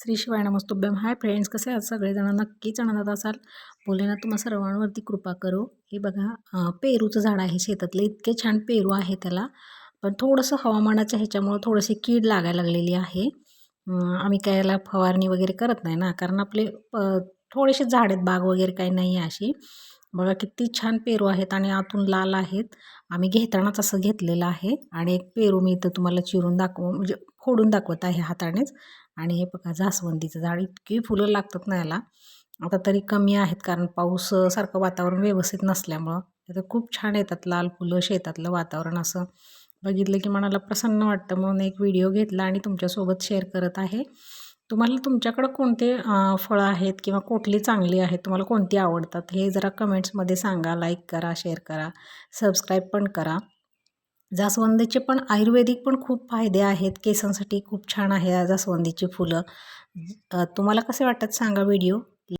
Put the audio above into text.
श्री शिवाय नमस्तुभ्यम. Hi friends, कसे आहात सगळेजण? नक्कीच आनंदात असाल. भोलेनाथ तुम्हा सर्वांवरती कृपा करो. हे बघा, पेरूचं झाड आहे शेतातलं. इतके छान पेरू आहे त्याला, पण थोडंसं हवामानाच्या ह्याच्यामुळं थोडीशी कीड लागायला लागलेली आहे. आम्ही काय याला फवारणी वगैरे करत नाही ना, कारण आपले थोडेसे झाड आहेत, बाग वगैरे काही नाही आहे अशी. बघा किती छान पेरू आहेत आणि आतून लाल आहेत. आम्ही घेतानाच असं घेतलेलं आहे. आणि एक पेरू मी इथं तुम्हाला चिरून म्हणजे फोडून दाखवत आहे हातानेच. आणि हे बघा, जास्वंदीचं झाड, इतकी फुलं लागतात ना याला. आता तरी कमी आहेत, कारण पाऊस सारखं वातावरण व्यवस्थित नसल्यामुळं. तर खूप छान येतात लाल फुलं. शेतातलं वातावरण असं बघितलं की मनाला प्रसन्न वाटतं, म्हणून एक व्हिडिओ घेतला आणि तुमच्यासोबत शेअर करत आहे. तुम्हाला तुमच्याकडं कोणते फळं आहेत किंवा कुठली चांगली आहेत, तुम्हाला कोणती आवडतात, हे जरा कमेंट्समध्ये सांगा. लाईक करा, शेअर करा, सबस्क्राईब पण करा. जास्वंदीचे पण आयुर्वेदिक पण खूप फायदे आहेत. केसांसाठी खूप छान आहे जास्वंदीची फुलं. तुम्हाला कसे वाटतात सांगा व्हिडिओ.